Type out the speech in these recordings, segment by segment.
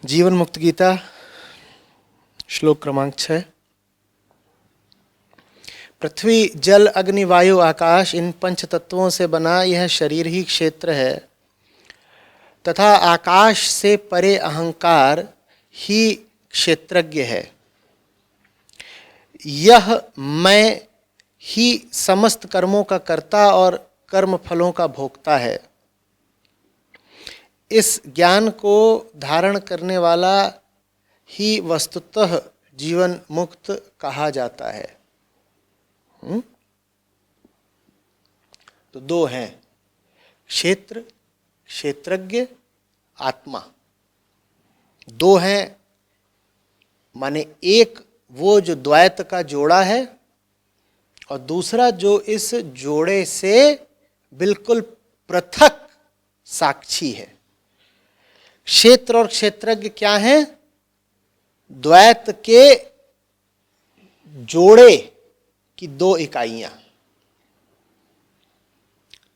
जीवन मुक्त गीता श्लोक क्रमांक 6। पृथ्वी जल अग्नि वायु आकाश इन पंच तत्वों से बना यह शरीर ही क्षेत्र है तथा आकाश से परे अहंकार ही क्षेत्रज्ञ है। यह मैं ही समस्त कर्मों का कर्ता और कर्म फलों का भोक्ता है। इस ज्ञान को धारण करने वाला ही वस्तुतः जीवन मुक्त कहा जाता है। तो दो हैं, क्षेत्र, क्षेत्रज्ञ, आत्मा। दो हैं माने एक वो जो द्वैत का जोड़ा है और दूसरा जो इस जोड़े से बिल्कुल पृथक साक्षी है। क्षेत्र और क्षेत्रज्ञ क्या हैं? द्वैत के जोड़े की दो इकाइयां।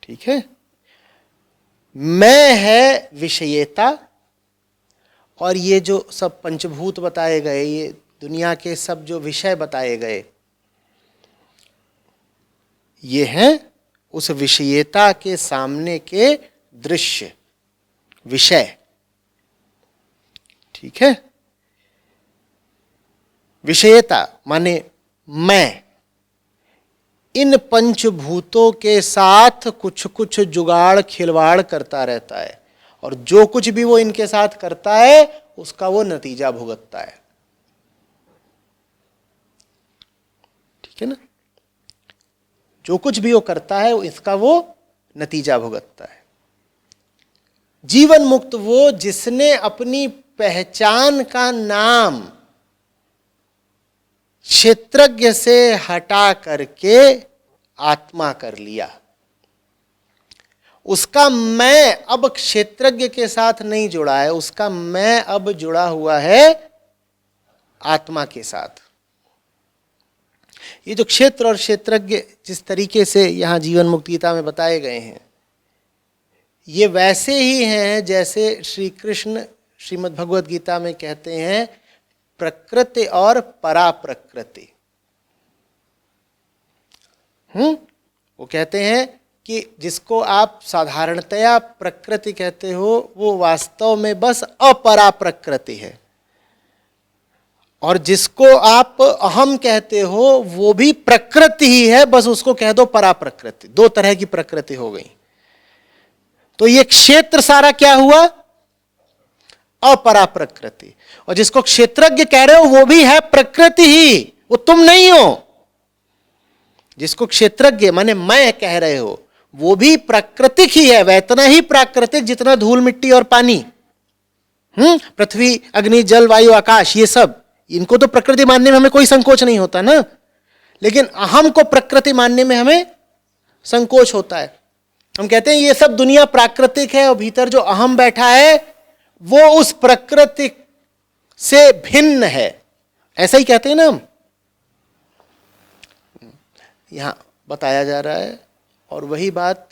ठीक है। मैं है विषयेता और ये जो सब पंचभूत बताए गए, ये दुनिया के सब जो विषय बताए गए, ये हैं उस विषयेता के सामने के दृश्य, विषय। ठीक है। विषयता माने मैं इन पंचभूतों के साथ कुछ कुछ जुगाड़ खिलवाड़ करता रहता है और जो कुछ भी वो इनके साथ करता है उसका वो नतीजा भुगतता है। ठीक है ना। जो कुछ भी वो करता है इसका वो नतीजा भुगतता है। जीवन मुक्त वो जिसने अपनी पहचान का नाम क्षेत्रज्ञ से हटा करके आत्मा कर लिया। उसका मैं अब क्षेत्रज्ञ के साथ नहीं जुड़ा है, उसका मैं अब जुड़ा हुआ है आत्मा के साथ। ये जो क्षेत्र और क्षेत्रज्ञ जिस तरीके से यहां जीवन मुक्त गीता में बताए गए हैं, ये वैसे ही हैं जैसे श्री कृष्ण श्रीमद् भगवद गीता में कहते हैं प्रकृति और परा प्रकृति। वो कहते हैं कि जिसको आप साधारणतया प्रकृति कहते हो वो वास्तव में बस अपरा प्रकृति है, और जिसको आप अहम कहते हो वो भी प्रकृति ही है, बस उसको कह दो परा प्रकृति। दो तरह की प्रकृति हो गई। तो ये क्षेत्र सारा क्या हुआ? अपरा प्रकृति। और जिसको क्षेत्रज्ञ कह रहे हो वो भी है प्रकृति ही, वो तुम नहीं हो। जिसको क्षेत्रज्ञ माने मैं कह रहे हो वो भी प्राकृतिक ही है, वैतना ही प्राकृतिक जितना धूल मिट्टी और पानी। पृथ्वी अग्नि जल वायु आकाश, ये सब, इनको तो प्रकृति मानने में हमें कोई संकोच नहीं होता ना, लेकिन अहम को प्रकृति मानने में हमें संकोच होता है। हम कहते हैं ये सब दुनिया प्राकृतिक है और भीतर जो अहम बैठा है वो उस प्रकृति से भिन्न है, ऐसा ही कहते हैं ना हम। यहां बताया जा रहा है और वही बात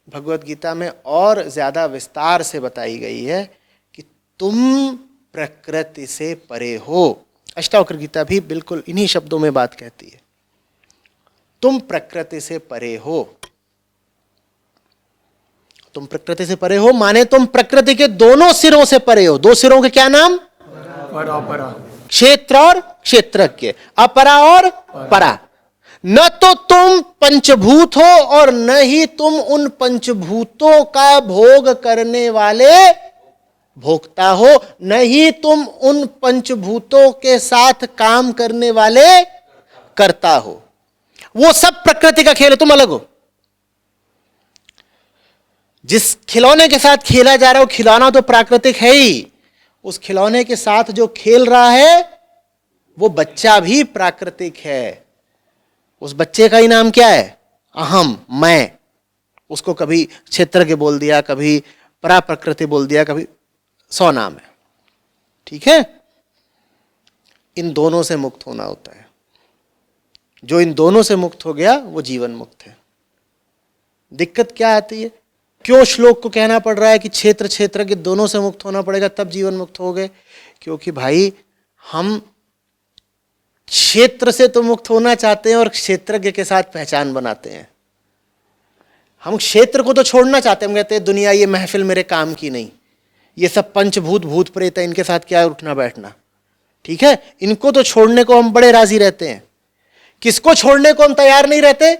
भगवत गीता में और ज्यादा विस्तार से बताई गई है कि तुम प्रकृति से परे हो। अष्टावक्र गीता भी बिल्कुल इन्हीं शब्दों में बात कहती है, तुम प्रकृति से परे हो। तुम प्रकृति से परे हो माने तुम प्रकृति के दोनों सिरों से परे हो। दो सिरों के क्या नाम? क्षेत्र और क्षेत्रज्ञ, अपरा और परा। न तो तुम पंचभूत हो और न ही तुम उन पंचभूतों का भोग करने वाले भोक्ता हो, न ही तुम उन पंचभूतों के साथ काम करने वाले कर्ता हो। वो सब प्रकृति का खेल है, तुम अलग हो। जिस खिलौने के साथ खेला जा रहा है वो खिलौना तो प्राकृतिक है ही, उस खिलौने के साथ जो खेल रहा है वो बच्चा भी प्राकृतिक है। उस बच्चे का ही नाम क्या है? अहम, मैं। उसको कभी क्षेत्रज्ञ बोल दिया, कभी परा प्रकृति बोल दिया, कभी 100 नाम है। ठीक है। इन दोनों से मुक्त होना होता है। जो इन दोनों से मुक्त हो गया वो जीवन मुक्त है। दिक्कत क्या आती है? क्यों श्लोक को कहना पड़ रहा है कि क्षेत्र क्षेत्रज्ञ दोनों से मुक्त होना पड़ेगा तब जीवन मुक्त हो गए? क्योंकि भाई हम क्षेत्र से तो मुक्त होना चाहते हैं और क्षेत्रज्ञ के साथ पहचान बनाते हैं। हम क्षेत्र को तो छोड़ना चाहते हैं, हम कहते हैं दुनिया ये महफिल मेरे काम की नहीं, ये सब पंचभूत भूत प्रेत है, इनके साथ क्या उठना बैठना, ठीक है, इनको तो छोड़ने को हम बड़े राजी रहते हैं। किसको छोड़ने को हम तैयार नहीं रहते?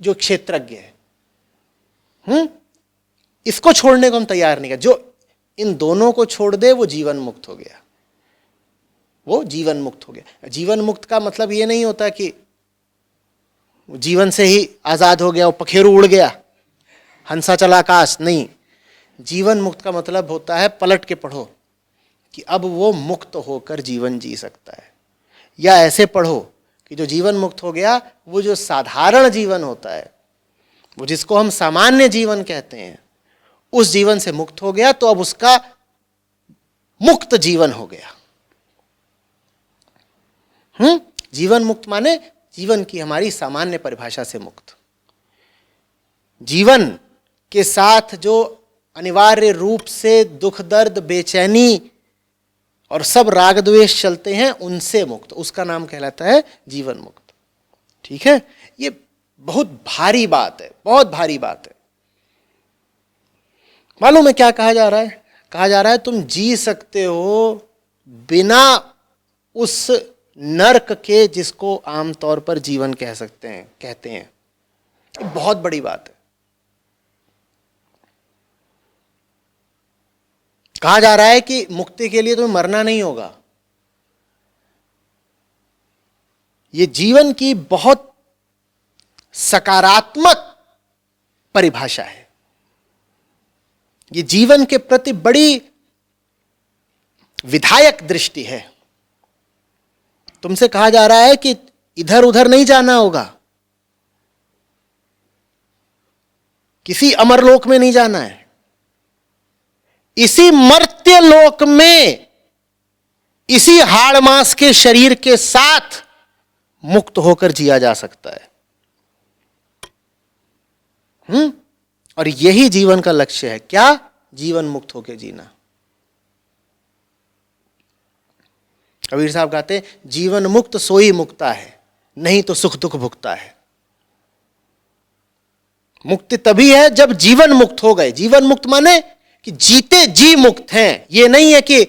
जो क्षेत्रज्ञ है। इसको छोड़ने को हम तैयार नहीं है। जो इन दोनों को छोड़ दे वो जीवन मुक्त हो गया, वो जीवन मुक्त हो गया। जीवन मुक्त का मतलब ये नहीं होता कि जीवन से ही आजाद हो गया, वो पखेरु उड़ गया, हंसा चला आकाश, नहीं। जीवन मुक्त का मतलब होता है, पलट के पढ़ो, कि अब वो मुक्त होकर जीवन जी सकता है। या ऐसे पढ़ो कि जो जीवन मुक्त हो गया वो जो साधारण जीवन होता है, वो जिसको हम सामान्य जीवन कहते हैं, उस जीवन से मुक्त हो गया, तो अब उसका मुक्त जीवन हो गया। जीवन मुक्त माने जीवन की हमारी सामान्य परिभाषा से मुक्त। जीवन के साथ जो अनिवार्य रूप से दुख दर्द बेचैनी और सब राग द्वेष चलते हैं उनसे मुक्त, उसका नाम कहलाता है जीवन मुक्त। ठीक है, ये बहुत भारी बात है, बहुत भारी बात है। मालूम है क्या कहा जा रहा है? कहा जा रहा है तुम जी सकते हो बिना उस नरक के जिसको आमतौर पर जीवन कह सकते हैं, कहते हैं। ये बहुत बड़ी बात है। कहा जा रहा है कि मुक्ति के लिए तुम्हें मरना नहीं होगा। ये जीवन की बहुत सकारात्मक परिभाषा है। ये जीवन के प्रति बड़ी विधायक दृष्टि है। तुमसे कहा जा रहा है कि इधर उधर नहीं जाना होगा, किसी अमरलोक में नहीं जाना है, इसी मर्त्य लोक में इसी हाड़ मांस के शरीर के साथ मुक्त होकर जिया जा सकता है। और यही जीवन का लक्ष्य है। क्या? जीवन मुक्त होकर जीना। कबीर साहब कहते हैं, जीवन मुक्त सोई मुक्ता है, नहीं तो सुख दुख भुगता है। मुक्ति तभी है जब जीवन मुक्त हो गए। जीवन मुक्त माने कि जीते जी मुक्त हैं। ये नहीं है कि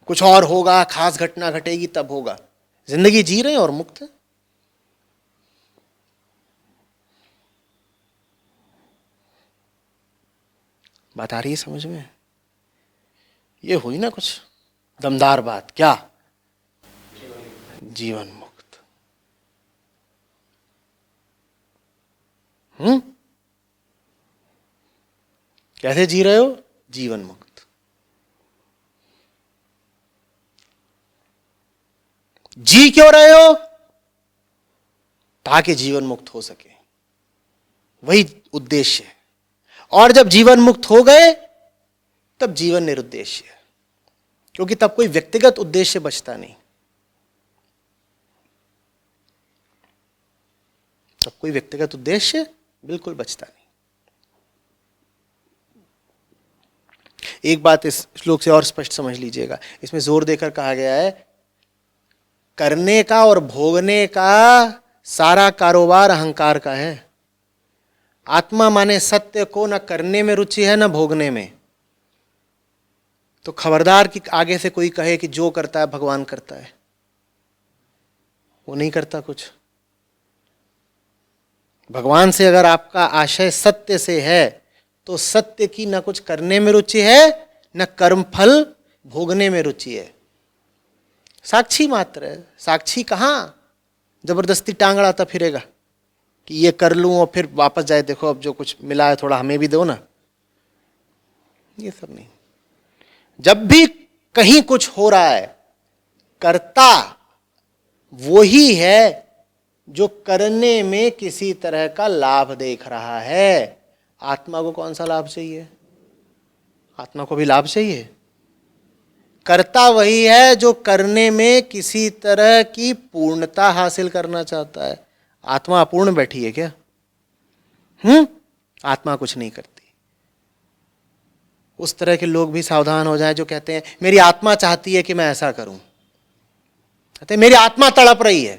कुछ और होगा, खास घटना घटेगी तब होगा। जिंदगी जी रहे हैं और मुक्त है। बात आ रही है समझ में? ये हुई ना कुछ दमदार बात। क्या? जीवन मुक्त। कैसे जी रहे हो? जीवन मुक्त। जी क्यों रहे हो? ताकि जीवन मुक्त हो सके, वही उद्देश्य है। और जब जीवन मुक्त हो गए तब जीवन निरुद्देश्य है, क्योंकि तब कोई व्यक्तिगत उद्देश्य बचता नहीं। तब कोई व्यक्तिगत उद्देश्य बिल्कुल बचता नहीं। एक बात इस श्लोक से और स्पष्ट समझ लीजिएगा। इसमें जोर देकर कहा गया है, करने का और भोगने का सारा कारोबार अहंकार का है। आत्मा माने सत्य को न करने में रुचि है न भोगने में। तो खबरदार कि आगे से कोई कहे कि जो करता है भगवान करता है, वो नहीं करता कुछ। भगवान से अगर आपका आशय सत्य से है तो सत्य की न कुछ करने में रुचि है न कर्मफल भोगने में रुचि है। साक्षी मात्र है। साक्षी कहाँ जबरदस्ती टांग अड़ाता फिरेगा कि ये कर लूं और फिर वापस जाए, देखो अब जो कुछ मिला है थोड़ा हमें भी दो ना। ये सब नहीं। जब भी कहीं कुछ हो रहा है, कर्ता वही है जो करने में किसी तरह का लाभ देख रहा है। आत्मा को कौन सा लाभ चाहिए? आत्मा को भी लाभ चाहिए। कर्ता वही है जो करने में किसी तरह की पूर्णता हासिल करना चाहता है। आत्मा अपूर्ण बैठी है क्या? आत्मा कुछ नहीं करती। उस तरह के लोग भी सावधान हो जाएं जो कहते हैं मेरी आत्मा चाहती है कि मैं ऐसा करूं, कहते हैं मेरी आत्मा तड़प रही है।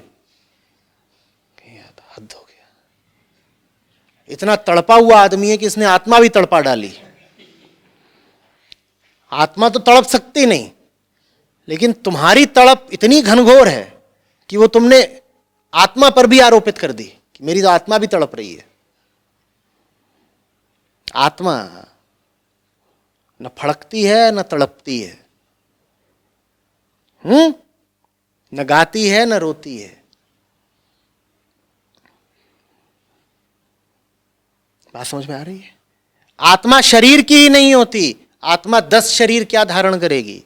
हद हो गया, इतना तड़पा हुआ आदमी है कि इसने आत्मा भी तड़पा डाली। आत्मा तो तड़प सकती नहीं, लेकिन तुम्हारी तड़प इतनी घनघोर है कि वो तुमने आत्मा पर भी आरोपित कर दी कि मेरी तो आत्मा भी तड़प रही है। आत्मा न फड़कती है न तड़पती है, न गाती है न रोती है। बात समझ में आ रही है? आत्मा शरीर की ही नहीं होती, आत्मा 10 शरीर क्या धारण करेगी?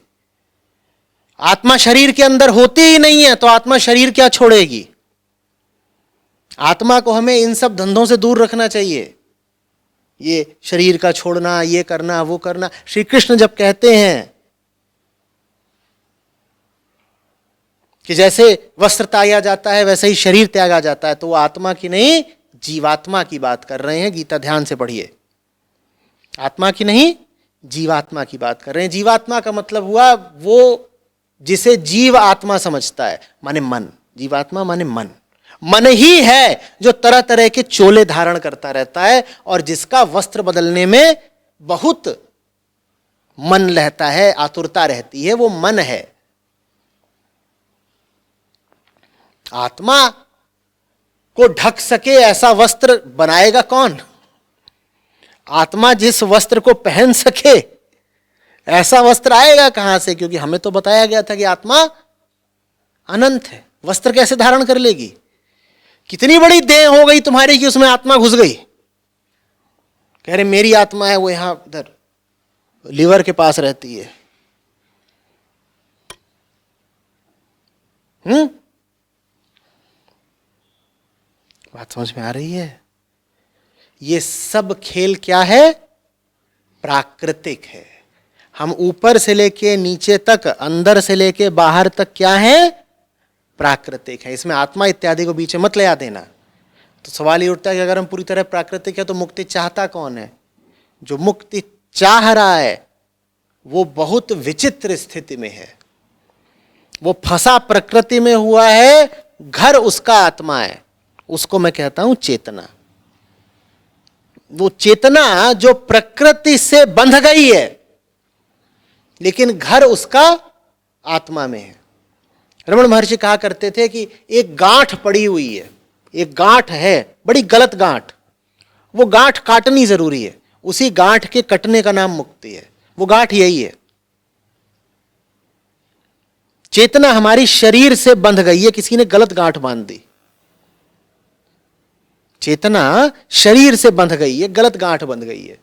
आत्मा शरीर के अंदर होती ही नहीं है तो आत्मा शरीर क्या छोड़ेगी? आत्मा को हमें इन सब धंधों से दूर रखना चाहिए, ये शरीर का छोड़ना, ये करना, वो करना। श्री कृष्ण जब कहते हैं कि जैसे वस्त्र त्यागा जाता है वैसे ही शरीर त्यागा जाता है, तो वो आत्मा की नहीं जीवात्मा की बात कर रहे हैं। गीता ध्यान से पढ़िए, आत्मा की नहीं जीवात्मा की बात कर रहे हैं। जीवात्मा का मतलब हुआ वो जिसे जीव आत्मा समझता है, माने मन। जीवात्मा माने मन। मन ही है जो तरह तरह के चोले धारण करता रहता है और जिसका वस्त्र बदलने में बहुत मन रहता है, आतुरता रहती है, वो मन है। आत्मा को ढक सके ऐसा वस्त्र बनाएगा कौन? आत्मा जिस वस्त्र को पहन सके ऐसा वस्त्र आएगा कहां से? क्योंकि हमें तो बताया गया था कि आत्मा अनंत है, वस्त्र कैसे धारण कर लेगी? कितनी बड़ी देह हो गई तुम्हारी कि उसमें आत्मा घुस गई। कह रहे मेरी आत्मा है वो यहां इधर लीवर के पास रहती है। बात समझ में आ रही है? ये सब खेल क्या है? प्राकृतिक है। हम ऊपर से लेके नीचे तक, अंदर से लेके बाहर तक क्या है? प्राकृतिक है। इसमें आत्मा इत्यादि को बीच में मत ले आ देना। तो सवाल ये उठता है कि अगर हम पूरी तरह प्राकृतिक है तो मुक्ति चाहता कौन है? जो मुक्ति चाह रहा है वो बहुत विचित्र स्थिति में है, वो फंसा प्रकृति में हुआ है, घर उसका आत्मा है। उसको मैं कहता हूं चेतना। वो चेतना जो प्रकृति से बंध गई है लेकिन घर उसका आत्मा में है। रमण महर्षि कहा करते थे कि एक गांठ पड़ी हुई है, एक गांठ है, बड़ी गलत गांठ, वो गांठ काटनी जरूरी है। उसी गांठ के कटने का नाम मुक्ति है। वो गांठ यही है। चेतना हमारी शरीर से बंध गई है, किसी ने गलत गांठ बांध दी। चेतना शरीर से बंध गई है, गलत गांठ बंध गई है।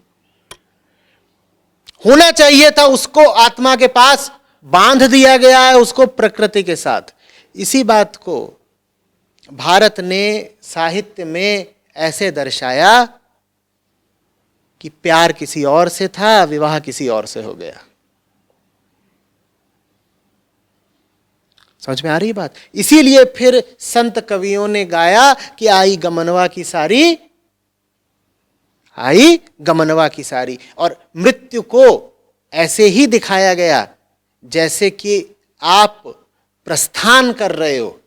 होना चाहिए था उसको आत्मा के पास, बांध दिया गया है उसको प्रकृति के साथ। इसी बात को भारत ने साहित्य में ऐसे दर्शाया कि प्यार किसी और से था, विवाह किसी और से हो गया। समझ में आ रही बात? इसीलिए फिर संत कवियों ने गाया कि आई गमनवा की सारी, आई गमनवा की सारी। और मृत्यु को ऐसे ही दिखाया गया जैसे कि आप प्रस्थान कर रहे हो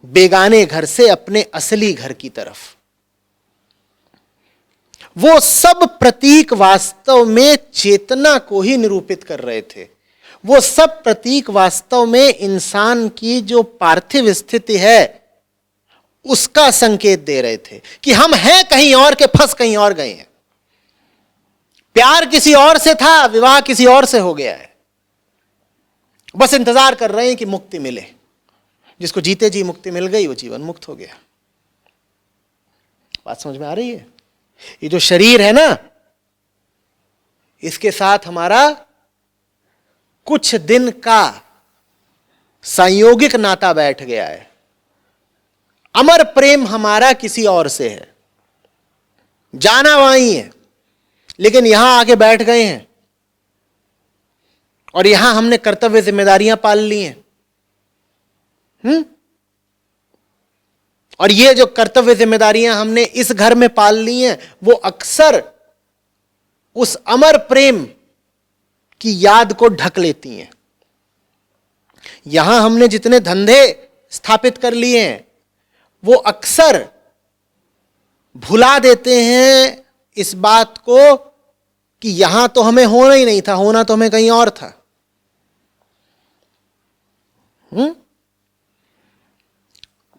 बेगाने घर से अपने असली घर की तरफ। वो सब प्रतीक वास्तव में चेतना को ही निरूपित कर रहे थे। वो सब प्रतीक वास्तव में इंसान की जो पार्थिव स्थिति है उसका संकेत दे रहे थे कि हम हैं कहीं और के, फंस कहीं और गए हैं। प्यार किसी और से था, विवाह किसी और से हो गया है। बस इंतजार कर रहे हैं कि मुक्ति मिले। जिसको जीते जी मुक्ति मिल गई वो जीवन मुक्त हो गया। बात समझ में आ रही है? ये जो शरीर है ना, इसके साथ हमारा कुछ दिन का संयोगिक नाता बैठ गया है। अमर प्रेम हमारा किसी और से है, जाना वहीं है, लेकिन यहां आके बैठ गए हैं और यहां हमने कर्तव्य जिम्मेदारियां पाल ली हैं। और ये जो कर्तव्य जिम्मेदारियां हमने इस घर में पाल ली हैं, वो अक्सर उस अमर प्रेम की याद को ढक लेती हैं। यहां हमने जितने धंधे स्थापित कर लिए हैं, वो अक्सर भुला देते हैं इस बात को कि यहां तो हमें होना ही नहीं था, होना तो हमें कहीं और था।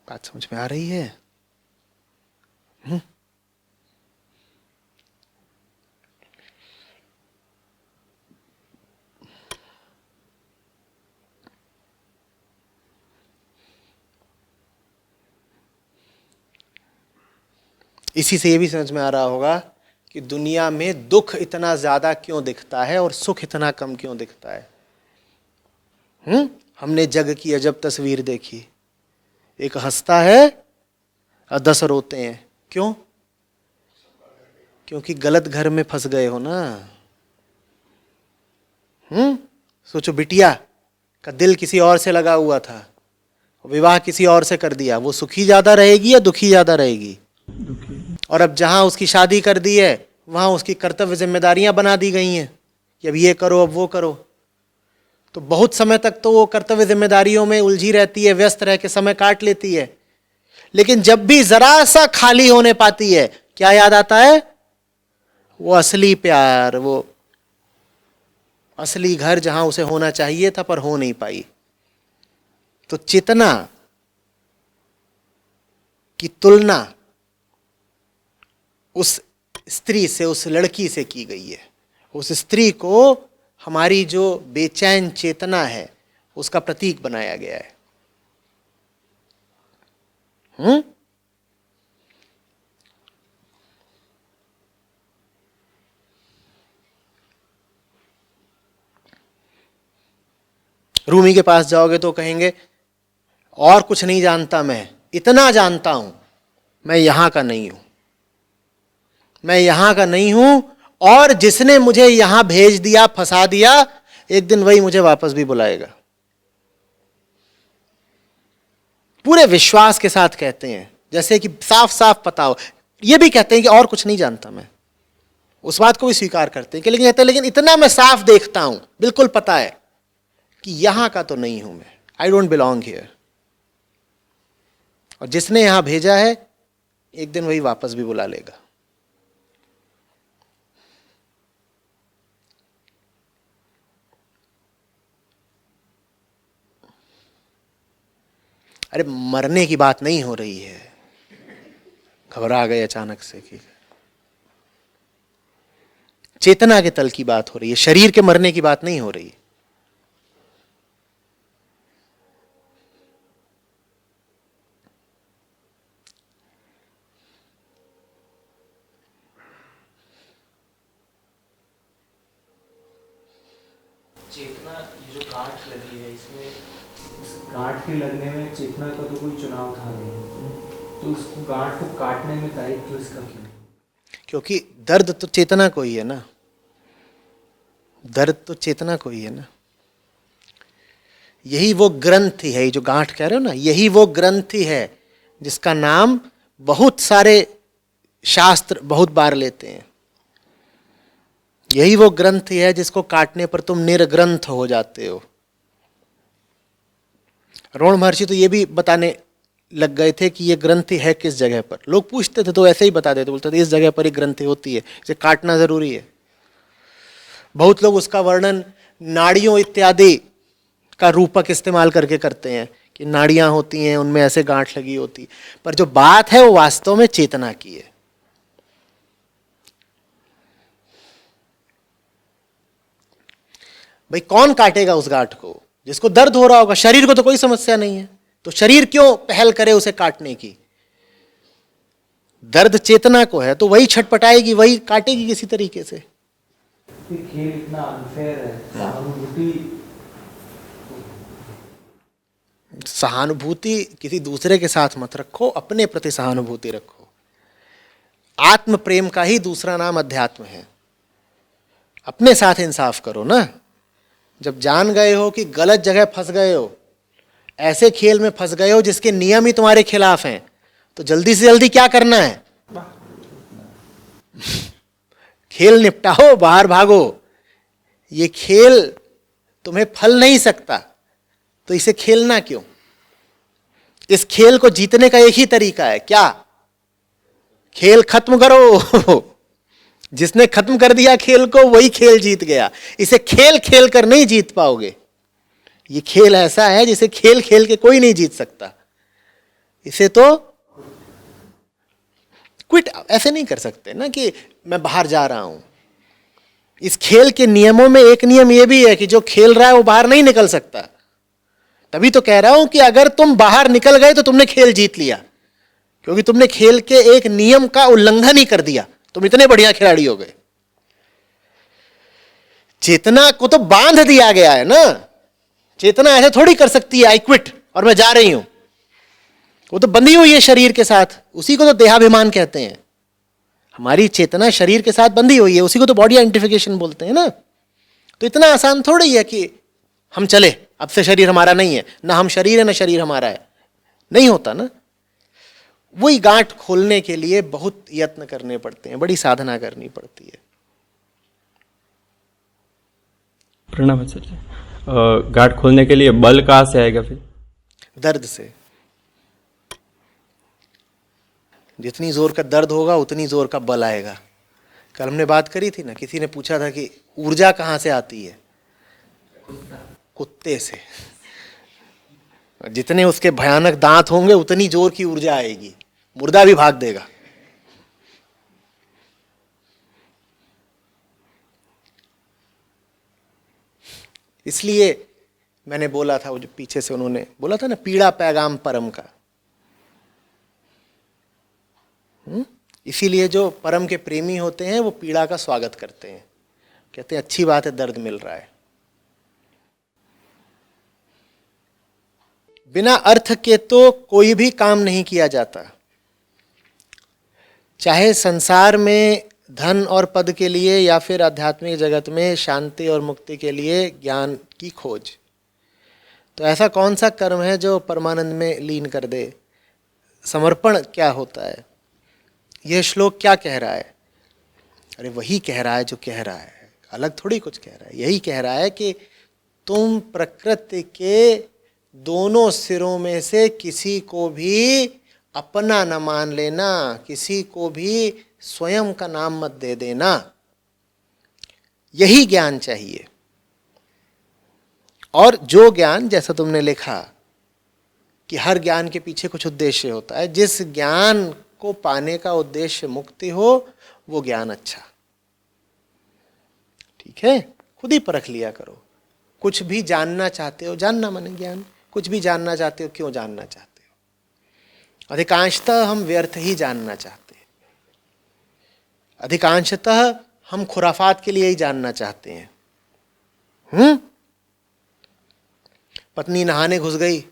बात समझ में आ रही है? इसी से ये भी समझ में आ रहा होगा कि दुनिया में दुख इतना ज्यादा क्यों दिखता है और सुख इतना कम क्यों दिखता है। हमने जग की अजब तस्वीर देखी, एक हंसता है और 10 रोते हैं। क्यों? क्योंकि गलत घर में फंस गए हो ना। सोचो, बिटिया का दिल किसी और से लगा हुआ था, विवाह किसी और से कर दिया, वो सुखी ज्यादा रहेगी या दुखी ज्यादा रहेगी? दुखी। और अब जहां उसकी शादी कर दी है, वहां उसकी कर्तव्य जिम्मेदारियां बना दी गई हैं कि अब ये करो, अब वो करो। तो बहुत समय तक तो वो कर्तव्य जिम्मेदारियों में उलझी रहती है, व्यस्त रह के समय काट लेती है। लेकिन जब भी जरा सा खाली होने पाती है, क्या याद आता है? वो असली प्यार, वो असली घर जहां उसे होना चाहिए था पर हो नहीं पाई। तो चेतना की तुलना उस स्त्री से, उस लड़की से की गई है। उस स्त्री को हमारी जो बेचैन चेतना है उसका प्रतीक बनाया गया है। रूमी के पास जाओगे तो कहेंगे और कुछ नहीं जानता, मैं इतना जानता हूं, मैं यहां का नहीं हूं, मैं यहां का नहीं हूं, और जिसने मुझे यहां भेज दिया, फंसा दिया, एक दिन वही मुझे वापस भी बुलाएगा। पूरे विश्वास के साथ कहते हैं, जैसे कि साफ साफ पता हो। ये भी कहते हैं कि और कुछ नहीं जानता मैं, उस बात को भी स्वीकार करते हैं कि लेकिन कहते हैं लेकिन इतना मैं साफ देखता हूं, बिल्कुल पता है कि यहां का तो नहीं हूं मैं, आई डोंट बिलोंग हियर। और जिसने यहां भेजा है, एक दिन वही वापस भी बुला लेगा। अरे मरने की बात नहीं हो रही है, घबरा गए अचानक से कि चेतना के तल की बात हो रही है, शरीर के मरने की बात नहीं हो रही। चेतना, ये जो गांठ लगी है, इसमें इस गांठ के लगने में चेतना का तो कोई चुनाव था नहीं, तो उस गांठ को काटने में दायित्व इसका क्यों? क्योंकि दर्द तो चेतना को ही है ना, दर्द तो चेतना को ही है ना। यही वो ग्रंथि है, जो गांठ कह रहे हो ना, यही वो ग्रंथि है जिसका नाम बहुत सारे शास्त्र बहुत बार लेते हैं। यही वो ग्रंथि है जिसको काटने पर तुम निर्ग्रंथ हो जाते हो। रोण महर्षि तो ये भी बताने लग गए थे कि ये ग्रंथि है किस जगह पर। लोग पूछते थे तो ऐसे ही बता देते, बोलते थे इस जगह पर एक ग्रंथि होती है, इसे काटना जरूरी है। बहुत लोग उसका वर्णन नाड़ियों इत्यादि का रूपक इस्तेमाल करके करते हैं कि नाड़ियां होती हैं, उनमें ऐसे गांठ लगी होती, पर जो बात है वो वास्तव में चेतना की है। भाई कौन काटेगा उस गांठ को? जिसको दर्द हो रहा होगा। शरीर को तो कोई समस्या नहीं है, तो शरीर क्यों पहल करे उसे काटने की? दर्द चेतना को है तो वही छटपटाएगी, वही काटेगी किसी तरीके से। खेल इतना अनफेयर है। सहानुभूति किसी दूसरे के साथ मत रखो, अपने प्रति सहानुभूति रखो। आत्म प्रेम का ही दूसरा नाम अध्यात्म है। अपने साथ इंसाफ करो ना। जब जान गए हो कि गलत जगह फंस गए हो, ऐसे खेल में फंस गए हो जिसके नियम ही तुम्हारे खिलाफ हैं, तो जल्दी से जल्दी क्या करना है? खेल निपटाओ, बाहर भागो। ये खेल तुम्हें फल नहीं सकता, तो इसे खेलना क्यों? इस खेल को जीतने का एक ही तरीका है, क्या? खेल खत्म करो। जिसने खत्म कर दिया खेल को, वही खेल जीत गया। इसे खेल खेल कर नहीं जीत पाओगे। ये खेल ऐसा है जिसे खेल खेल के कोई नहीं जीत सकता। इसे तो क्विट ऐसे नहीं कर सकते ना कि मैं बाहर जा रहा हूं। इस खेल के नियमों में एक नियम यह भी है कि जो खेल रहा है वो बाहर नहीं निकल सकता। तभी तो कह रहा हूं कि अगर तुम बाहर निकल गए तो तुमने खेल जीत लिया, क्योंकि तुमने खेल के एक नियम का उल्लंघन ही कर दिया। तुम इतने बढ़िया खिलाड़ी हो गए। चेतना को तो बांध दिया गया है ना। चेतना ऐसे थोड़ी कर सकती है आई क्विट और मैं जा रही हूं। वो तो बंधी हुई है शरीर के साथ। उसी को तो देहाभिमान कहते हैं। हमारी चेतना शरीर के साथ बंधी हुई है, उसी को तो बॉडी आइडेंटिफिकेशन बोलते हैं ना। तो इतना आसान थोड़ी है कि हम चले, अब से शरीर हमारा नहीं है, ना हम शरीर है ना शरीर हमारा है। नहीं होता ना। वही गांठ खोलने के लिए बहुत यत्न करने पड़ते हैं, बड़ी साधना करनी पड़ती है। प्रणाम है सर। गांठ खोलने के लिए बल कहाँ से आएगा फिर? दर्द से। जितनी जोर का दर्द होगा उतनी जोर का बल आएगा। कल हमने बात करी थी ना, किसी ने पूछा था कि ऊर्जा कहाँ से आती है? कुत्ते से। जितने उसके भयानक दांत होंगे उतनी जोर की ऊर्जा आएगी, मुर्दा भी भाग देगा। इसलिए मैंने बोला था, वो जो पीछे से उन्होंने बोला था ना, पीड़ा पैगाम परम का। इसीलिए जो परम के प्रेमी होते हैं वो पीड़ा का स्वागत करते हैं, कहते हैं अच्छी बात है, दर्द मिल रहा है। बिना अर्थ के तो कोई भी काम नहीं किया जाता। चाहे संसार में धन और पद के लिए या फिर आध्यात्मिक जगत में शांति और मुक्ति के लिए ज्ञान की खोज। तो ऐसा कौन सा कर्म है जो परमानंद में लीन कर दे? समर्पण क्या होता है? यह श्लोक क्या कह रहा है? अरे वही कह रहा है जो कह रहा है, अलग थोड़ी कुछ कह रहा है। यही कह रहा है कि तुम प्रकृति के दोनों सिरों में से किसी को भी अपना न मान लेना, किसी को भी स्वयं का नाम मत दे देना। यही ज्ञान चाहिए। और जो ज्ञान, जैसा तुमने लिखा कि हर ज्ञान के पीछे कुछ उद्देश्य होता है, जिस ज्ञान को पाने का उद्देश्य मुक्ति हो वो ज्ञान अच्छा। ठीक है, खुद ही परख लिया करो। कुछ भी जानना चाहते हो, जानना माने ज्ञान। कुछ भी जानना चाहते हो, क्यों जानना चाहते हो? अधिकांशतः हम व्यर्थ ही जानना चाहते हैं। अधिकांशतः हम खुराफात के लिए ही जानना चाहते हैं। पत्नी नहाने घुस गई,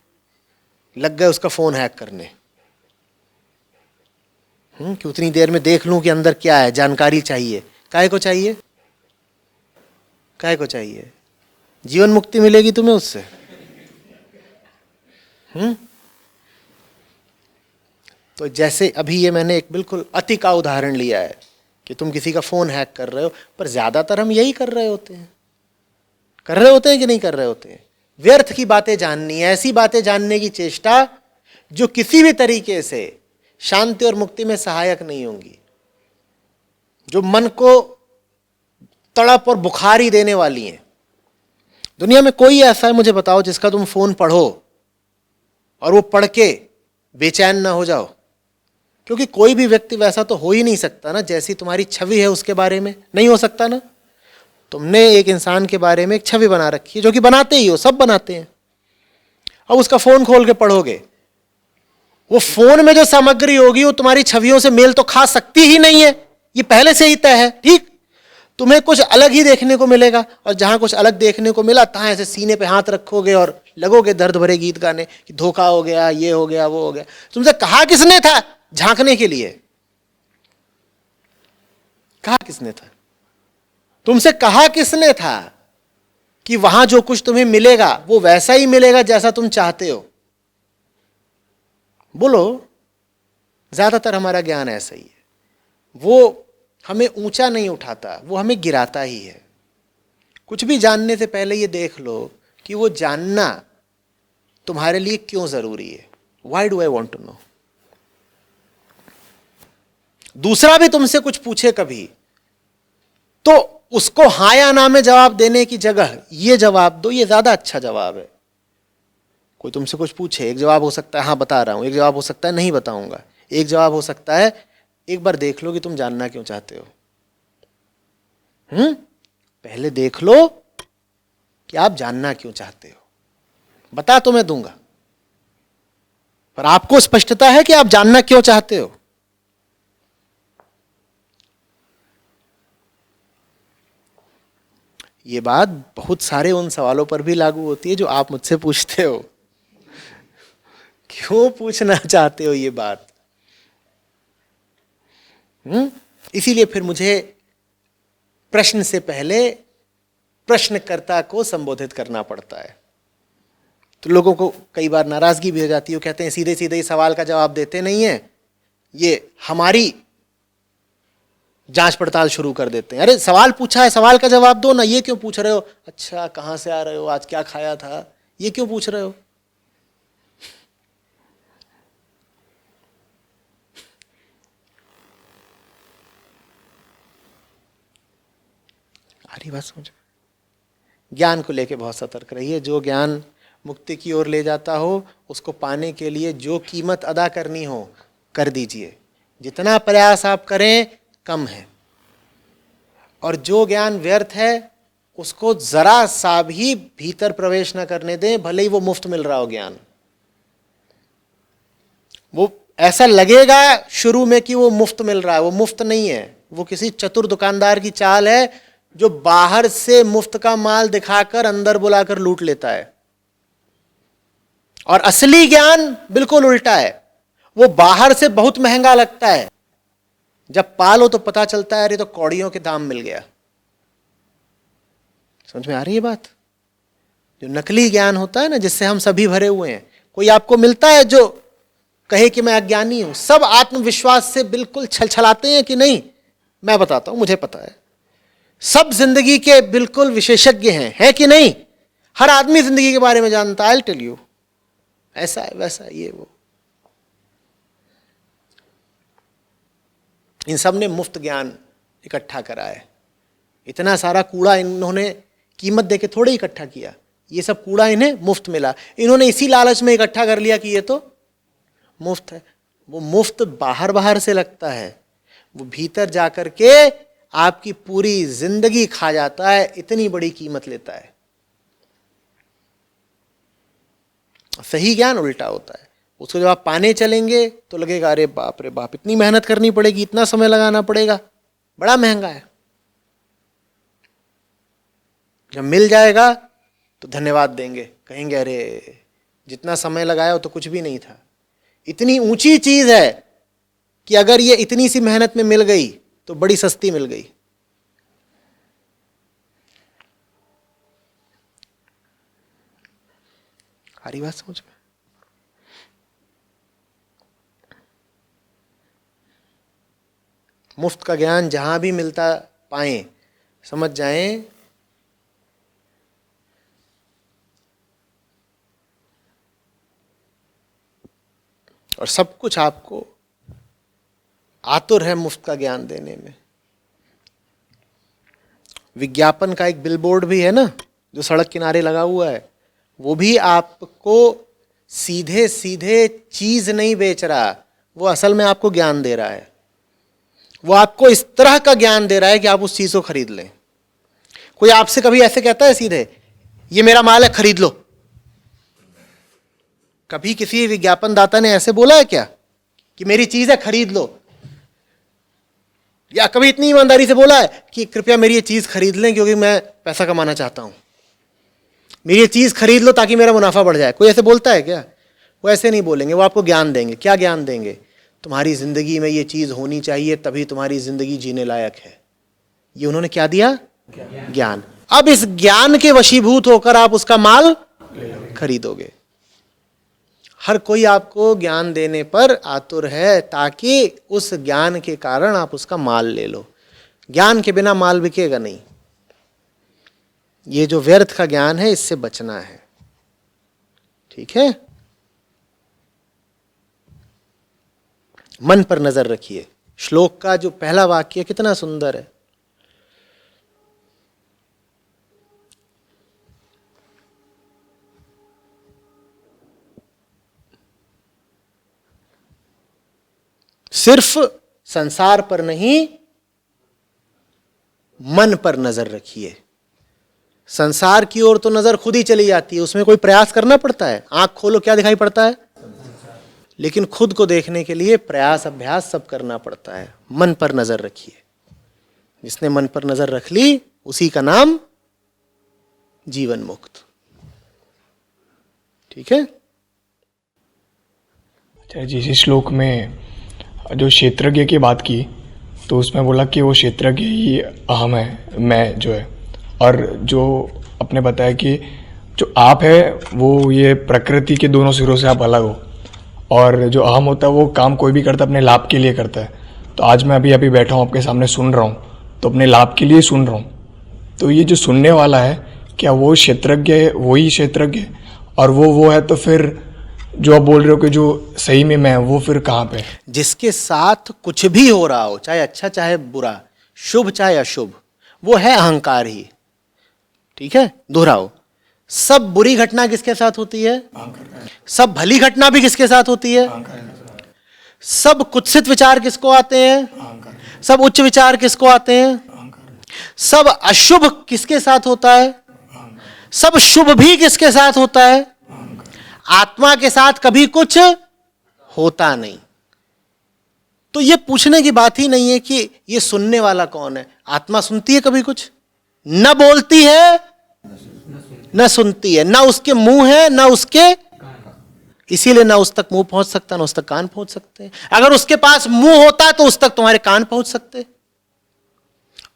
लग गए उसका फोन हैक करने। कि उतनी देर में देख लूं कि अंदर क्या है, जानकारी चाहिए। काहे को चाहिए? काहे को चाहिए? जीवन मुक्ति मिलेगी तुम्हें उससे। तो जैसे अभी ये मैंने एक बिल्कुल अति का उदाहरण लिया है कि तुम किसी का फोन हैक कर रहे हो, पर ज्यादातर हम यही कर रहे होते हैं। कर रहे होते हैं कि नहीं कर रहे होते हैं? व्यर्थ की बातें जाननी, ऐसी बातें जानने की चेष्टा जो किसी भी तरीके से शांति और मुक्ति में सहायक नहीं होंगी, जो मन को तड़प और बुखार ही देने वाली हैं। दुनिया में कोई ऐसा है मुझे बताओ जिसका तुम फोन पढ़ो और वो पढ़ के बेचैन ना हो जाओ? क्योंकि कोई भी व्यक्ति वैसा तो हो ही नहीं सकता ना, जैसी तुम्हारी छवि है उसके बारे में। नहीं हो सकता ना। तुमने एक इंसान के बारे में एक छवि बना रखी है, जो कि बनाते ही हो, सब बनाते हैं। अब उसका फोन खोल के पढ़ोगे, वो फोन में जो सामग्री होगी वो तुम्हारी छवियों से मेल तो खा सकती ही नहीं है, ये पहले से ही तय है। ठीक, तुम्हें कुछ अलग ही देखने को मिलेगा, और जहां कुछ अलग देखने को मिला तहां ऐसे सीने पे हाथ रखोगे और लगोगे दर्द भरे गीत गाने कि धोखा हो गया, ये हो गया, वो हो गया। तुमसे कहा किसने था झांकने के लिए? कहा किसने था? तुमसे कहा किसने था कि वहां जो कुछ तुम्हें मिलेगा वो वैसा ही मिलेगा जैसा तुम चाहते हो? बोलो। ज्यादातर हमारा ज्ञान ऐसा ही है, वो हमें ऊंचा नहीं उठाता, वो हमें गिराता ही है। कुछ भी जानने से पहले ये देख लो कि वो जानना तुम्हारे लिए क्यों जरूरी है। Why do I want to know? दूसरा भी तुमसे कुछ पूछे कभी, तो उसको हाँ या ना में जवाब देने की जगह ये जवाब दो, ये ज्यादा अच्छा जवाब है। कोई तुमसे कुछ पूछे, एक जवाब हो सकता है हाँ बता रहा हूं, एक जवाब हो सकता है नहीं बताऊंगा, एक जवाब हो सकता है एक बार देख लो कि तुम जानना क्यों चाहते हो। पहले देख लो कि आप जानना क्यों चाहते हो। बता तो मैं दूंगा, पर आपको स्पष्टता है कि आप जानना क्यों चाहते हो। ये बात बहुत सारे उन सवालों पर भी लागू होती है जो आप मुझसे पूछते हो। क्यों पूछना चाहते हो ये बात? इसीलिए फिर मुझे प्रश्न से पहले प्रश्नकर्ता को संबोधित करना पड़ता है। तो लोगों को कई बार नाराजगी भी हो जाती है, वो कहते हैं सीधे सीधे ही सवाल का जवाब देते नहीं है, ये हमारी जांच पड़ताल शुरू कर देते हैं। अरे सवाल पूछा है, सवाल का जवाब दो ना, ये क्यों पूछ रहे हो? अच्छा कहां से आ रहे हो, आज क्या खाया था, ये क्यों पूछ रहे हो? अरे बात समझ। ज्ञान को लेके बहुत सतर्क रहिए। जो ज्ञान मुक्ति की ओर ले जाता हो, उसको पाने के लिए जो कीमत अदा करनी हो कर दीजिए। जितना प्रयास आप करें कम है। और जो ज्ञान व्यर्थ है उसको जरा सा भी भीतर प्रवेश न करने दें, भले ही वो मुफ्त मिल रहा हो ज्ञान। वो ऐसा लगेगा शुरू में कि वो मुफ्त मिल रहा है, वो मुफ्त नहीं है। वो किसी चतुर दुकानदार की चाल है जो बाहर से मुफ्त का माल दिखाकर अंदर बुलाकर लूट लेता है। और असली ज्ञान बिल्कुल उल्टा है, वो बाहर से बहुत महंगा लगता है, जब पालो तो पता चलता है अरे तो कौड़ियों के दाम मिल गया। समझ में आ रही है बात? जो नकली ज्ञान होता है ना, जिससे हम सभी भरे हुए हैं, कोई आपको मिलता है जो कहे कि मैं अज्ञानी हूं, सब आत्मविश्वास से बिल्कुल छलछलाते हैं कि नहीं मैं बताता हूं मुझे पता है, सब जिंदगी के बिल्कुल विशेषज्ञ हैं, है कि नहीं? हर आदमी जिंदगी के बारे में जानता है, आई टेल यू, ऐसा है वैसा है, ये वो। इन सब ने मुफ्त ज्ञान इकट्ठा करा है। इतना सारा कूड़ा इन्होंने कीमत देके थोड़े इकट्ठा किया, ये सब कूड़ा इन्हें मुफ्त मिला। इन्होंने इसी लालच में इकट्ठा कर लिया कि ये तो मुफ्त है। वो मुफ्त बाहर बाहर से लगता है, वो भीतर जाकर के आपकी पूरी जिंदगी खा जाता है, इतनी बड़ी कीमत लेता है। सही ज्ञान उल्टा होता है। उसको जब आप पाने चलेंगे तो लगेगा अरे बाप रे बाप, इतनी मेहनत करनी पड़ेगी, इतना समय लगाना पड़ेगा, बड़ा महंगा है। जब मिल जाएगा तो धन्यवाद देंगे, कहेंगे अरे जितना समय लगाया वो तो कुछ भी नहीं था। इतनी ऊंची चीज है कि अगर ये इतनी सी मेहनत में मिल गई तो बड़ी सस्ती मिल गई। हरी बात समझ में? मुफ्त का ज्ञान जहां भी मिलता पाए, समझ जाएं और सब कुछ आपको आतुर है मुफ्त का ज्ञान देने में। विज्ञापन का एक बिलबोर्ड भी है ना, जो सड़क किनारे लगा हुआ है, वो भी आपको सीधे सीधे चीज नहीं बेच रहा, वो असल में आपको ज्ञान दे रहा है। वो आपको इस तरह का ज्ञान दे रहा है कि आप उस चीज को खरीद लें। कोई आपसे कभी ऐसे कहता है सीधे ये मेरा माल है खरीद लो? कभी किसी विज्ञापन दाता ने ऐसे बोला है क्या कि मेरी चीज है खरीद लो? या कभी इतनी ईमानदारी से बोला है कि कृपया मेरी ये चीज खरीद लें क्योंकि मैं पैसा कमाना चाहता हूं, मेरी ये चीज खरीद लो ताकि मेरा मुनाफा बढ़ जाए? कोई ऐसे बोलता है क्या? वो ऐसे नहीं बोलेंगे, वो आपको ज्ञान देंगे। क्या ज्ञान देंगे? तुम्हारी जिंदगी में ये चीज होनी चाहिए तभी तुम्हारी जिंदगी जीने लायक है। ये उन्होंने क्या दिया? ज्ञान। अब इस ज्ञान के वशीभूत होकर आप उसका माल खरीदोगे। हर कोई आपको ज्ञान देने पर आतुर है ताकि उस ज्ञान के कारण आप उसका माल ले लो। ज्ञान के बिना माल बिकेगा नहीं। ये जो व्यर्थ का ज्ञान है इससे बचना है। ठीक है, मन पर नजर रखिए। श्लोक का जो पहला वाक्य कितना सुंदर है। सिर्फ संसार पर नहीं, मन पर नजर रखिए। संसार की ओर तो नजर खुद ही चली जाती है, उसमें कोई प्रयास करना पड़ता है। आंख खोलो क्या दिखाई पड़ता है, लेकिन खुद को देखने के लिए प्रयास अभ्यास सब करना पड़ता है। मन पर नजर रखिए। जिसने मन पर नजर रख ली उसी का नाम जीवन मुक्त। ठीक है। अच्छा जी, इस श्लोक में जो क्षेत्रज्ञ की बात की तो उसमें बोला कि वो क्षेत्रज्ञ ही अहम है, मैं जो है, और जो आपने बताया कि जो आप है वो ये प्रकृति के दोनों सिरों से आप अलग हो, और जो अहम होता है वो काम कोई भी करता है अपने लाभ के लिए करता है। तो आज मैं अभी बैठा हूँ आपके सामने सुन रहा हूँ तो अपने लाभ के लिए सुन रहा हूँ। तो ये जो सुनने वाला है क्या वो क्षेत्रज्ञ है, वही क्षेत्रज्ञ, और वो है तो फिर जो आप बोल रहे हो कि जो सही में मैं, वो फिर कहाँ पे? जिसके साथ कुछ भी हो रहा हो, चाहे अच्छा चाहे बुरा, शुभ चाहे अशुभ, वो है अहंकार ही। ठीक है, दोहराओ। सब बुरी घटना किसके साथ होती है? सब भली घटना भी किसके साथ होती है? सब कुत्सित विचार किसको आते हैं? सब उच्च विचार किसको आते हैं? सब अशुभ किसके साथ होता है? सब शुभ भी किसके साथ होता है? आत्मा के साथ कभी कुछ होता नहीं। तो ये पूछने की बात ही नहीं है कि ये सुनने वाला कौन है। आत्मा सुनती है कभी कुछ? न बोलती है न सुनती है, ना उसके मुंह है ना उसके, इसीलिए ना उस तक मुंह पहुंच सकता ना उस तक कान पहुंच सकते हैं। अगर उसके पास मुंह होता तो उस तक तुम्हारे कान पहुंच सकते,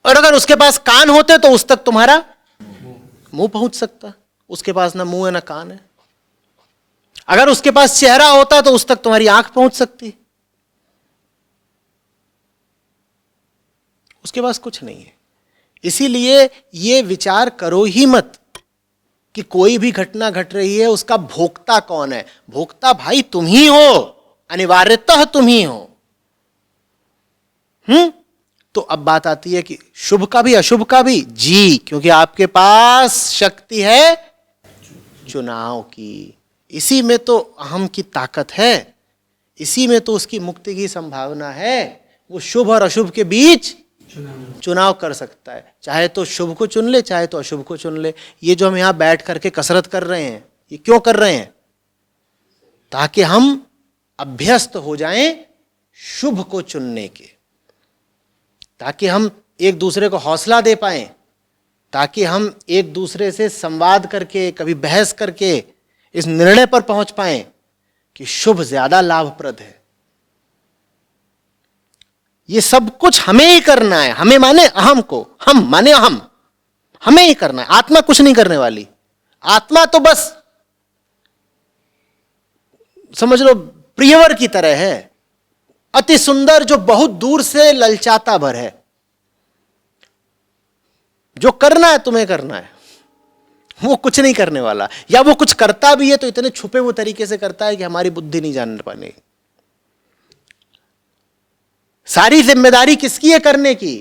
और अगर उसके पास कान होते तो उस तक तुम्हारा मुंह पहुंच सकता। उसके पास ना मुंह है ना कान है। अगर उसके पास चेहरा होता तो उस तक तुम्हारी आंख पहुंच सकती। उसके पास कुछ नहीं है। इसीलिए ये विचार करो ही मत कि कोई भी घटना घट रही है उसका भोक्ता कौन है। भोक्ता भाई तुम ही हो, अनिवार्यतः तुम ही हो। तो अब बात आती है कि शुभ का भी अशुभ का भी जी, क्योंकि आपके पास शक्ति है चुनाव की। इसी में तो अहम की ताकत है, इसी में तो उसकी मुक्ति की संभावना है। वो शुभ और अशुभ के बीच चुनाव कर सकता है। चाहे तो शुभ को चुन ले, चाहे तो अशुभ को चुन ले। ये जो हम यहां बैठ करके कसरत कर रहे हैं, ये क्यों कर रहे हैं? ताकि हम अभ्यस्त हो जाएं शुभ को चुनने के, ताकि हम एक दूसरे को हौसला दे पाएं, ताकि हम एक दूसरे से संवाद करके, कभी बहस करके इस निर्णय पर पहुंच पाएं कि शुभ ज्यादा लाभप्रद है। ये सब कुछ हमें ही करना है। हमें माने अहम को, हम माने अहम, हमें ही करना है। आत्मा कुछ नहीं करने वाली। आत्मा तो बस समझ लो प्रियवर की तरह है, अति सुंदर, जो बहुत दूर से ललचाता भर है। जो करना है तुम्हें करना है, वो कुछ नहीं करने वाला। या वो कुछ करता भी है तो इतने छुपे हुए तरीके से करता है कि हमारी बुद्धि नहीं जान पाने। सारी जिम्मेदारी किसकी है करने की?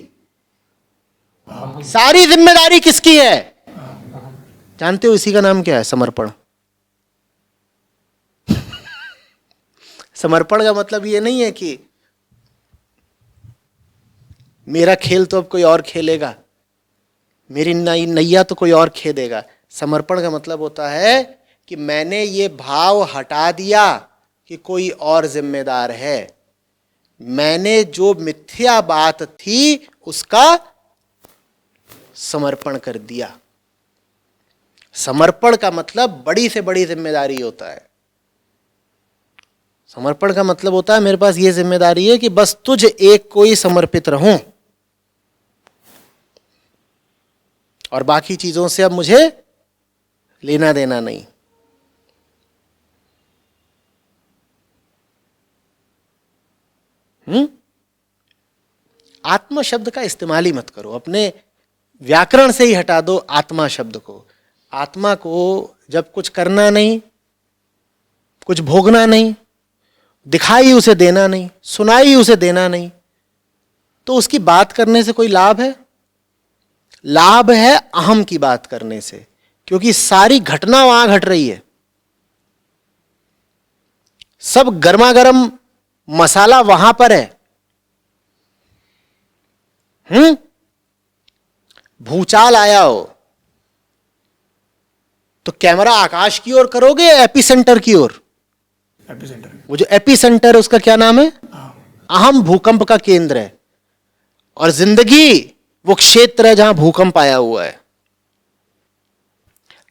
सारी जिम्मेदारी किसकी है? जानते हो इसी का नाम क्या है? समर्पण। समर्पण का मतलब ये नहीं है कि मेरा खेल तो अब कोई और खेलेगा, मेरी नैया तो कोई और खेदेगा। समर्पण का मतलब होता है कि मैंने ये भाव हटा दिया कि कोई और जिम्मेदार है। मैंने जो मिथ्या बात थी उसका समर्पण कर दिया। समर्पण का मतलब बड़ी से बड़ी जिम्मेदारी होता है। समर्पण का मतलब होता है मेरे पास ये जिम्मेदारी है कि बस तुझ एक को ही समर्पित रहूं और बाकी चीजों से अब मुझे लेना देना नहीं। आत्मा शब्द का इस्तेमाल ही मत करो, अपने व्याकरण से ही हटा दो आत्मा शब्द को। आत्मा को जब कुछ करना नहीं, कुछ भोगना नहीं, दिखाई उसे देना नहीं, सुनाई उसे देना नहीं, तो उसकी बात करने से कोई लाभ है? लाभ है अहम की बात करने से, क्योंकि सारी घटना वहां घट रही है। सब गर्मा गर्म मसाला वहां पर है। भूचाल आया हो तो कैमरा आकाश की ओर करोगे या एपिसेंटर की ओर? एपिसेंटर। वो जो एपिसेंटर है उसका क्या नाम है? अहम, भूकंप का केंद्र है। और जिंदगी वो क्षेत्र है जहां भूकंप आया हुआ है।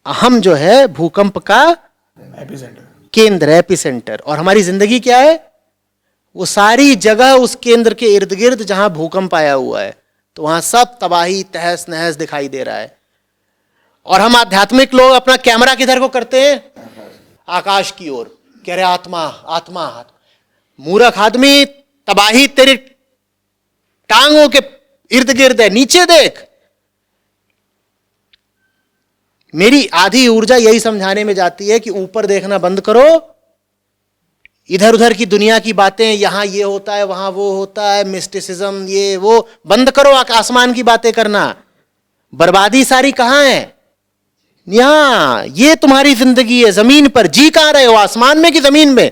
अहम जो है भूकंप का एपिसेंटर, केंद्र है, एपिसेंटर। और हमारी जिंदगी क्या है? वो सारी जगह उस केंद्र के इर्द गिर्द जहां भूकंप आया हुआ है, तो वहां सब तबाही तहस नहस दिखाई दे रहा है। और हम आध्यात्मिक लोग अपना कैमरा किधर को करते हैं? आकाश की ओर। कह रहे आत्मा आत्मा। मूर्ख आदमी, तबाही तेरी टांगों के इर्द गिर्द है, नीचे देख। मेरी आधी ऊर्जा यही समझाने में जाती है कि ऊपर देखना बंद करो, इधर उधर की दुनिया की बातें, यहां ये होता है वहां वो होता है, मिस्टिसिज्म ये वो बंद करो, आसमान की बातें करना। बर्बादी सारी कहां है? यहां। ये तुम्हारी जिंदगी है जमीन पर। जी कहां रहे हो, आसमान में कि जमीन में?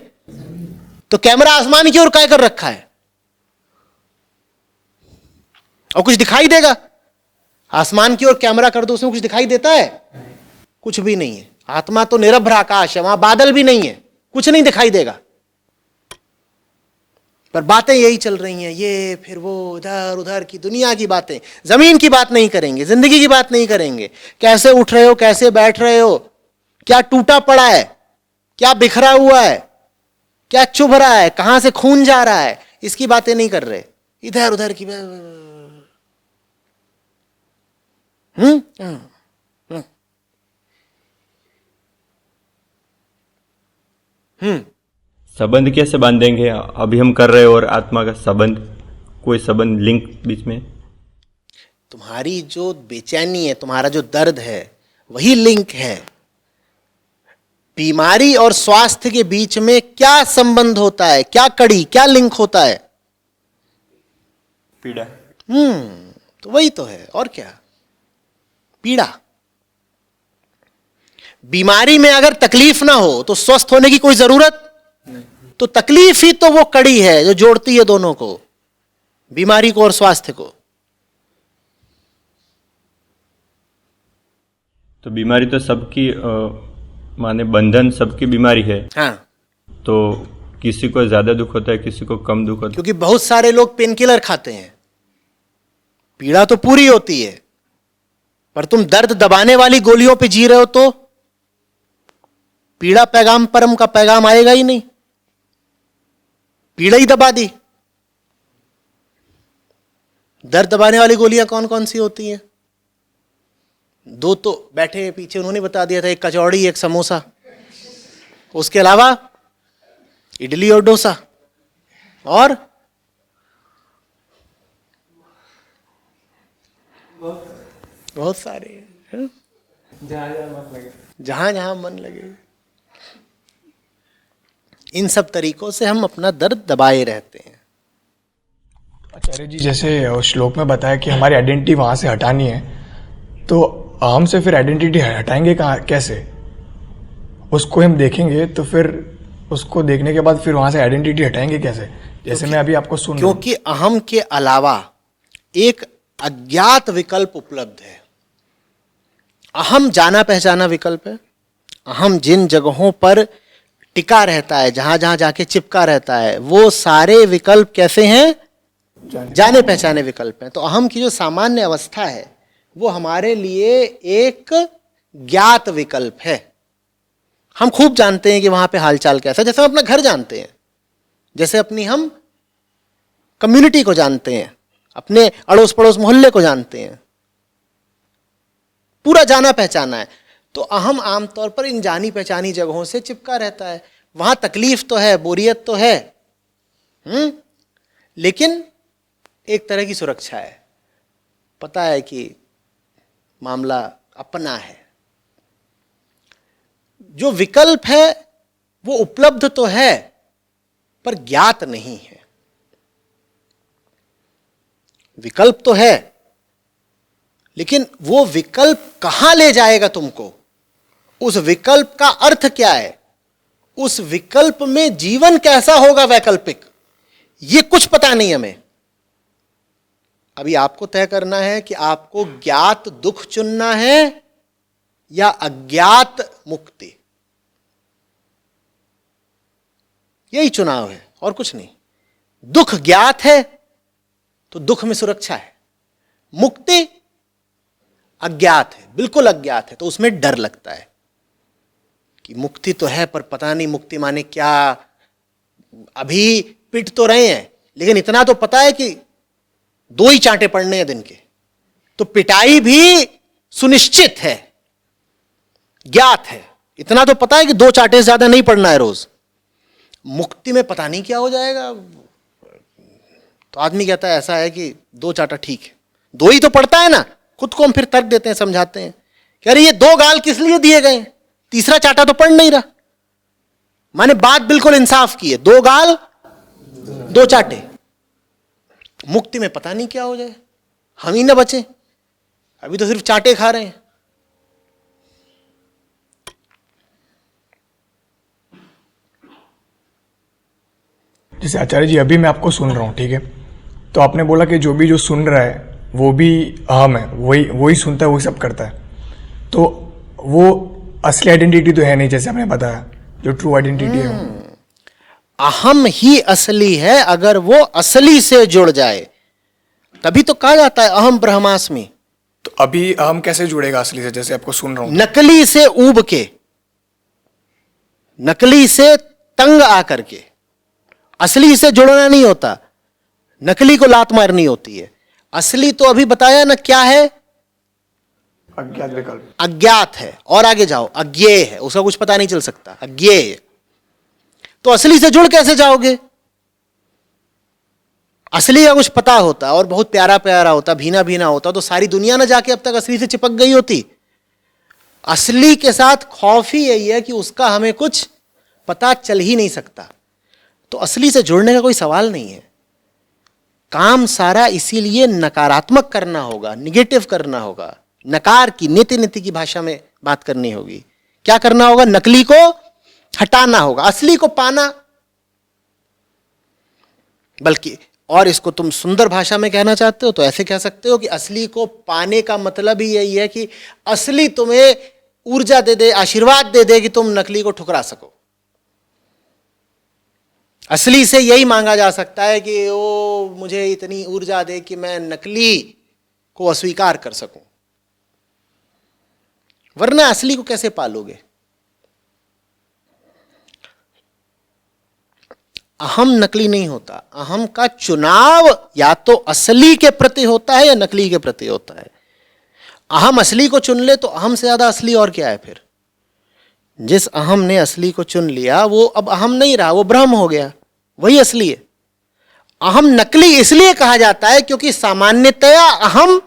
तो कैमरा आसमान की ओर काय कर रखा है? और कुछ दिखाई देगा? आसमान की ओर कैमरा कर दो, उसमें कुछ दिखाई देता है? कुछ भी नहीं है। आत्मा तो निरभ्र आकाश है, वहां बादल भी नहीं है, कुछ नहीं दिखाई देगा। पर बातें यही चल रही हैं, ये फिर वो, इधर उधर की दुनिया की बातें। जमीन की बात नहीं करेंगे, जिंदगी की बात नहीं करेंगे। कैसे उठ रहे हो, कैसे बैठ रहे हो, क्या टूटा पड़ा है, क्या बिखरा हुआ है, क्या चुभ रहा है, कहां से खून जा रहा है, इसकी बातें नहीं कर रहे। इधर उधर की संबंध कैसे बांधेंगे? अभी हम कर रहे हैं और आत्मा का संबंध, कोई संबंध, लिंक बीच में? तुम्हारी जो बेचैनी है, तुम्हारा जो दर्द है, वही लिंक है। बीमारी और स्वास्थ्य के बीच में क्या संबंध होता है, क्या कड़ी, क्या लिंक होता है? पीड़ा। तो वही तो है, और क्या? पीड़ा। बीमारी में अगर तकलीफ ना हो तो स्वस्थ होने की कोई जरूरत नहीं। तो तकलीफ ही तो वो कड़ी है जो जोड़ती है दोनों को, बीमारी को और स्वास्थ्य को। तो बीमारी तो सबकी माने बंधन सबकी बीमारी है। हाँ। तो किसी को ज्यादा दुख होता है, किसी को कम दुख होता है। क्योंकि बहुत सारे लोग पेन किलर खाते हैं, पीड़ा तो पूरी होती है, पर तुम दर्द दबाने वाली गोलियों पे जी रहे हो तो पीड़ा पैगाम परम का पैगाम आएगा ही नहीं, पीड़ा ही दबा दी। दर्द दबाने वाली गोलियां कौन कौन सी होती हैं? दो तो बैठे पीछे उन्होंने बता दिया था, एक कचौड़ी, एक समोसा। उसके अलावा इडली और डोसा, और बहुत सारे हैं। जहां जहां मन लगे। इन सब तरीकों से हम अपना दर्द दबाए रहते हैं। आचार्य जी, जैसे श्लोक में बताया कि हमारी आइडेंटिटी वहाँ से हटानी है, तो हम से फिर आइडेंटिटी हटाएंगे कहाँ, कैसे? उसको हम देखेंगे तो फिर उसको देखने के बाद फिर वहाँ से आइडेंटिटी हटाएंगे कैसे? जैसे मैं अभी आपको सुन, क्योंकि अहम के अलावा एक अज्ञात विकल्प उपलब्ध है। अहम जाना पहचाना विकल्प है। अहम जिन जगहों पर टिका रहता है, जहां जहां जाके चिपका रहता है, वो सारे विकल्प कैसे हैं? जाने पहचाने विकल्प हैं। तो अहम की जो सामान्य अवस्था है वो हमारे लिए एक ज्ञात विकल्प है। हम खूब जानते हैं कि वहां पे हालचाल कैसा है, जैसे हम अपना घर जानते हैं, जैसे अपनी हम कम्युनिटी को जानते हैं, अपने अड़ोस पड़ोस मोहल्ले को जानते हैं, पूरा जाना पहचाना है। तो अहम आमतौर पर इन जानी पहचानी जगहों से चिपका रहता है। वहां तकलीफ तो है, बोरियत तो है, लेकिन एक तरह की सुरक्षा है, पता है कि मामला अपना है। जो विकल्प है वो उपलब्ध तो है पर ज्ञात नहीं है। विकल्प तो है लेकिन वो विकल्प कहां ले जाएगा तुमको, उस विकल्प का अर्थ क्या है, उस विकल्प में जीवन कैसा होगा वैकल्पिक, ये कुछ पता नहीं हमें। अभी आपको तय करना है कि आपको ज्ञात दुख चुनना है या अज्ञात मुक्ति। यही चुनाव है और कुछ नहीं। दुख ज्ञात है तो दुख में सुरक्षा है, मुक्ति अज्ञात है, बिल्कुल अज्ञात है, तो उसमें डर लगता है कि मुक्ति तो है पर पता नहीं मुक्ति माने क्या। अभी पिट तो रहे हैं लेकिन इतना तो पता है कि 2 ही चांटे पड़ने हैं दिन के, तो पिटाई भी सुनिश्चित है, ज्ञात है, इतना तो पता है कि 2 चांटे से ज्यादा नहीं पड़ना है रोज। मुक्ति में पता नहीं क्या हो जाएगा, तो आदमी कहता है ऐसा है कि 2 चांटा ठीक है, 2 ही तो पड़ता है ना। खुद को हम फिर तर्क देते हैं, समझाते हैं कि अरे ये 2 गाल किस लिए दिए गए, तीसरा चांटा तो पड़ नहीं रहा। माने बात बिल्कुल इंसाफ की है, 2 गाल 2 चांटे। मुक्ति में पता नहीं क्या हो जाए, हम ही ना बचे, अभी तो सिर्फ चांटे खा रहे हैं। जैसे आचार्य जी अभी मैं आपको सुन रहा हूँ, ठीक है, तो आपने बोला कि जो सुन रहा है वो भी अहम है, वही सुनता है, वही सब करता है, तो वो असली आइडेंटिटी तो है नहीं, जैसे आपने बताया जो ट्रू आइडेंटिटी है वो। अहम ही असली है, अगर वो असली से जुड़ जाए तभी तो कहा जाता है अहम ब्रह्मास्मि। तो अभी अहम कैसे जुड़ेगा असली से, जैसे आपको सुन रहा हूँ? नकली से ऊब के, नकली से तंग आकर के, असली से जुड़ना नहीं होता, नकली को लात मारनी होती है। असली तो अभी बताया ना क्या है, अज्ञात विकल्प, अज्ञात है। और आगे जाओ, अज्ञेय है, उसका कुछ पता नहीं चल सकता, अज्ञेय। तो असली से जुड़ कैसे जाओगे? असली का कुछ पता होता और बहुत प्यारा प्यारा होता, भीना भीना होता, तो सारी दुनिया ना जाके अब तक असली से चिपक गई होती। असली के साथ खौफ ही यही है कि उसका हमें कुछ पता चल ही नहीं सकता, तो असली से जुड़ने का कोई सवाल नहीं है। काम सारा इसीलिए नकारात्मक करना होगा, निगेटिव करना होगा, नकार की, नीति की भाषा में बात करनी होगी। क्या करना होगा? नकली को हटाना होगा, असली को पाना। बल्कि और इसको तुम सुंदर भाषा में कहना चाहते हो तो ऐसे कह सकते हो कि असली को पाने का मतलब ही यही है कि असली तुम्हें ऊर्जा दे दे, आशीर्वाद दे दे कि तुम नकली को ठुकरा सको। असली से यही मांगा जा सकता है कि वो मुझे इतनी ऊर्जा दे कि मैं नकली को अस्वीकार कर सकूं, वरना असली को कैसे पालोगे? अहम नकली नहीं होता, अहम का चुनाव या तो असली के प्रति होता है या नकली के प्रति होता है। अहम असली को चुन ले तो अहम से ज्यादा असली और क्या है फिर? जिस अहम ने असली को चुन लिया वो अब अहम नहीं रहा, वो ब्रह्म हो गया, वही असली है। अहम नकली इसलिए कहा जाता है क्योंकि सामान्यतया अहम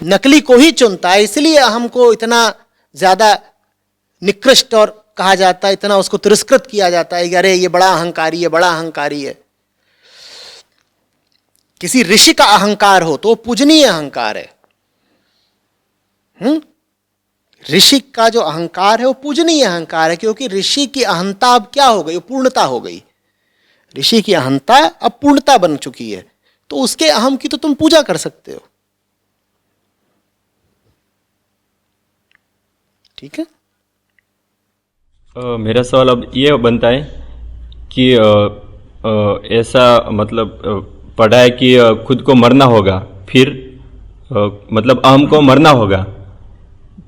नकली को ही चुनता है, इसलिए अहम को इतना ज्यादा निकृष्ट और कहा जाता है, इतना उसको तिरस्कृत किया जाता है कि अरे ये बड़ा अहंकारी है, बड़ा अहंकारी है। किसी ऋषि का अहंकार हो तो पूजनीय अहंकार है। ऋषि का जो अहंकार है वो पूजनीय अहंकार है, क्योंकि ऋषि की अहंता अब क्या हो गई? पूर्णता हो गई। ऋषि की अहंता अब पूर्णता बन चुकी है, तो उसके अहम की तो तुम पूजा कर सकते हो। ठीक है। मेरा सवाल अब ये बनता है कि ऐसा मतलब पढ़ा है कि खुद को मरना होगा, फिर मतलब अहम को मरना होगा।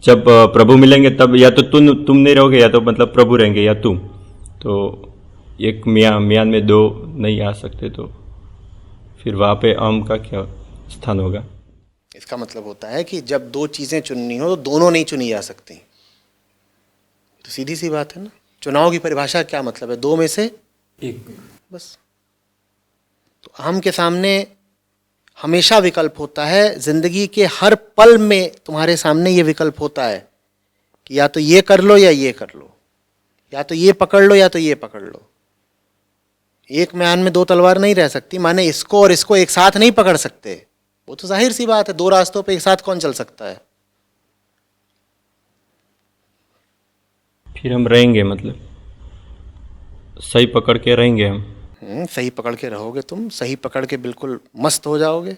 जब प्रभु मिलेंगे तब या तो तुम नहीं रहोगे या तो मतलब प्रभु रहेंगे या तुम, तो एक म्यान में 2 नहीं आ सकते, तो फिर वहाँ पे अहम का क्या स्थान होगा? इसका मतलब होता है कि जब 2 चीजें चुननी हो तो दोनों नहीं चुनी जा सकती। तो सीधी सी बात है ना, चुनाव की परिभाषा क्या मतलब है? 2 में से 1 बस। तो अहम के सामने हमेशा विकल्प होता है, जिंदगी के हर पल में तुम्हारे सामने ये विकल्प होता है कि या तो ये कर लो या ये कर लो, या तो ये पकड़ लो या तो ये पकड़ लो। एक म्यान में दो तलवार नहीं रह सकती, माने इसको और इसको एक साथ नहीं पकड़ सकते। वो तो जाहिर सी बात है, दो रास्तों पे एक साथ कौन चल सकता है। फिर हम रहेंगे, मतलब सही पकड़ के रहेंगे हम। सही पकड़ के रहोगे तुम, सही पकड़ के बिल्कुल मस्त हो जाओगे,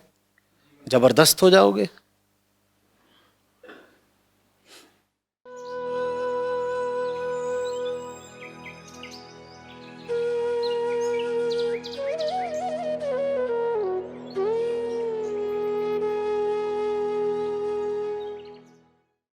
जबरदस्त हो जाओगे।